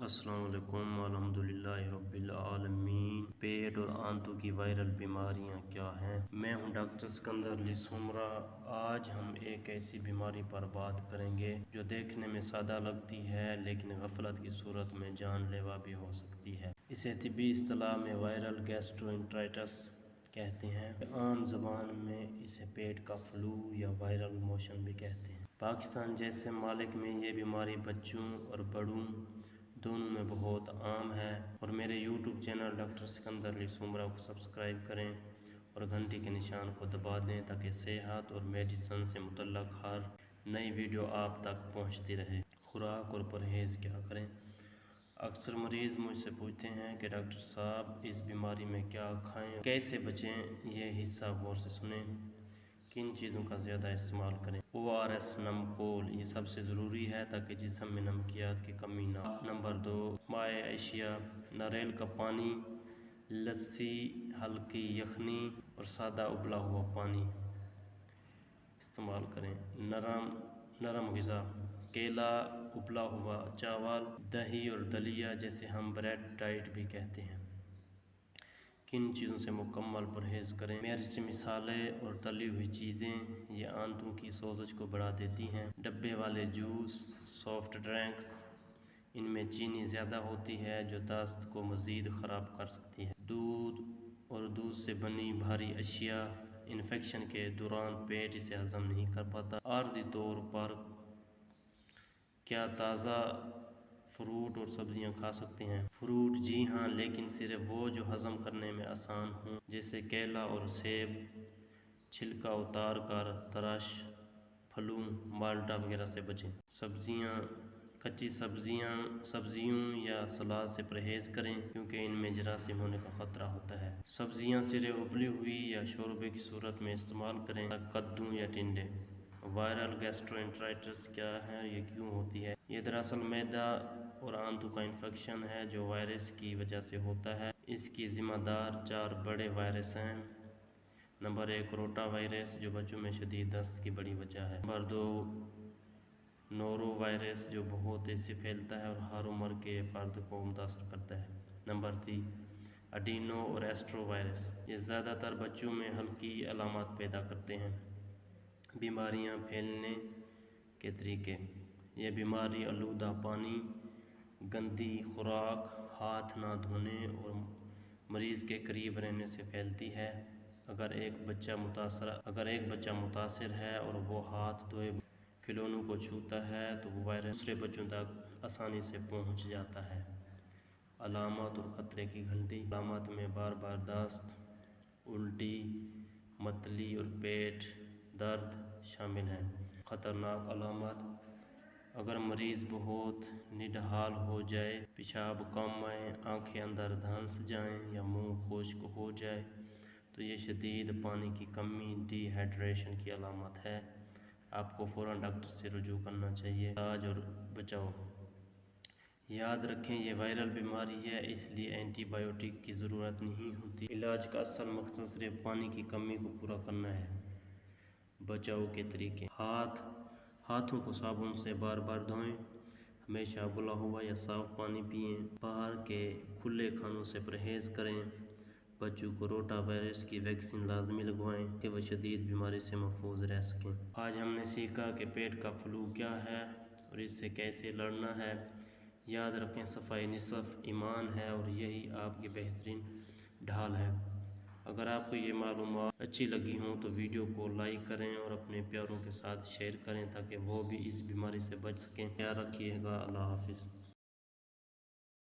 السلام علیکم الحمدللہ رب العالمین۔ پیٹ اور آنتوں کی وائرل بیماریاں کیا ہیں؟ میں ہوں ڈاکٹر سکندر علی سومرا۔ آج ہم ایک ایسی بیماری پر بات کریں گے جو دیکھنے میں سادہ لگتی ہے لیکن غفلت کی صورت میں جان لیوا بھی ہو سکتی ہے۔ اسے طبی اصطلاح میں وائرل گیسٹرونٹرائٹس کہتے ہیں۔ عام زبان میں اسے پیٹ کا فلو یا وائرل موشن بھی کہتے ہیں۔ پاکستان جیسے ممالک میں یہ بیماری بچوں اور بڑوں دونوں میں بہت عام ہے۔ اور میرے یوٹیوب چینل ڈاکٹر سکندر علی سومرا کو سبسکرائب کریں اور گھنٹی کے نشان کو دبا دیں تاکہ صحت اور میڈیسن سے متعلق ہر نئی ویڈیو آپ تک پہنچتی رہے۔ خوراک اور پرہیز کیا کریں؟ اکثر مریض مجھ سے پوچھتے ہیں کہ ڈاکٹر صاحب اس بیماری میں کیا کھائیں، کیسے بچیں؟ یہ حصہ غور سے سنیں۔ کن چیزوں کا زیادہ استعمال کریں؟ ORS نم کول یہ سب سے ضروری ہے تاکہ جسم میں نمکیات کی کمی نہ ہو۔ نمبر 2 مائع اشیاء، ناریل کا پانی، لسی، ہلکی یخنی اور سادہ ابلا ہوا پانی استعمال کریں۔ نرم غذا، کیلا، ابلا ہوا چاول، دہی اور دلیہ جسے ہم بریڈ ڈائٹ بھی کہتے ہیں۔ کن چیزوں سے مکمل پرہیز کریں؟ مرچ، مصالحے اور تلی ہوئی چیزیں یہ آنتوں کی سوزش کو بڑھا دیتی ہیں۔ ڈبے والے جوس، سافٹ ڈرنکس، ان میں چینی زیادہ ہوتی ہے جو دست کو مزید خراب کر سکتی ہے۔ دودھ اور دودھ سے بنی بھاری اشیاء، انفیکشن کے دوران پیٹ اسے ہضم نہیں کر پاتا۔ عارضی طور پر کیا تازہ فروٹ اور سبزیاں کھا سکتے ہیں؟ فروٹ جی ہاں، لیکن صرف وہ جو ہضم کرنے میں آسان ہوں، جیسے کیلا اور سیب۔ چھلکا اتار کر ترش پھلوں، مالٹا وغیرہ سے بچیں۔ سبزیاں، کچی سبزیوں یا سلاد سے پرہیز کریں کیونکہ ان میں جراثیم ہونے کا خطرہ ہوتا ہے۔ سبزیاں صرف ابلی ہوئی یا شوربے کی صورت میں استعمال کریں، کدو یا ٹنڈے۔ وائرل گیسٹرونٹرائٹس کیا ہے، یہ کیوں ہوتی ہے؟ یہ دراصل معدہ اور آنتوں کا انفیکشن ہے جو وائرس کی وجہ سے ہوتا ہے۔ اس کی ذمہ دار 4 بڑے وائرس ہیں۔ نمبر 1 روٹا وائرس جو بچوں میں شدید دست کی بڑی وجہ ہے۔ نمبر 2 نورو وائرس جو بہت تیزی سے پھیلتا ہے اور ہر عمر کے فرد کو متاثر کرتا ہے۔ نمبر 3 اڈینو اور ایسٹرو وائرس، یہ زیادہ تر بچوں میں ہلکی علامات پیدا کرتے ہیں۔ بیماریاں پھیلنے کے طریقے، یہ بیماری آلودہ پانی، گندی خوراک، ہاتھ نہ دھونے اور مریض کے قریب رہنے سے پھیلتی ہے۔ اگر ایک بچہ متاثر ہے اور وہ ہاتھ دھوئے کھلونوں کو چھوتا ہے تو وہ وائرس دوسرے بچوں تک آسانی سے پہنچ جاتا ہے۔ علامات اور خطرے کی گھنٹی، علامات میں بار بار دست، الٹی، متلی اور پیٹ درد شامل ہیں۔ خطرناک علامات، اگر مریض بہت نڈھال ہو جائے، پیشاب کم آئے، آنکھیں اندر دھنس جائیں یا منہ خشک ہو جائے تو یہ شدید پانی کی کمی ڈی ہائیڈریشن کی علامت ہے۔ آپ کو فوراً ڈاکٹر سے رجوع کرنا چاہیے۔ علاج اور بچاؤ، یاد رکھیں یہ وائرل بیماری ہے اس لیے اینٹی بائیوٹک کی ضرورت نہیں ہوتی۔ علاج کا اصل مقصد صرف پانی کی کمی کو پورا کرنا ہے۔ بچاؤ کے طریقے، ہاتھوں کو صابن سے بار بار دھوئیں، ہمیشہ ابلا ہوا یا صاف پانی پئیں، باہر کے کھلے کھانوں سے پرہیز کریں۔ بچوں کو روٹا وائرس کی ویکسین لازمی لگوائیں کہ وہ شدید بیماری سے محفوظ رہ سکیں۔ آج ہم نے سیکھا کہ پیٹ کا فلو کیا ہے اور اس سے کیسے لڑنا ہے۔ یاد رکھیں صفائی نصف ایمان ہے اور یہی آپ کی بہترین ڈھال ہے۔ اگر آپ کو یہ معلومات اچھی لگی ہوں تو ویڈیو کو لائک کریں اور اپنے پیاروں کے ساتھ شیئر کریں تاکہ وہ بھی اس بیماری سے بچ سکیں۔ خیال رکھیے گا، اللہ حافظ۔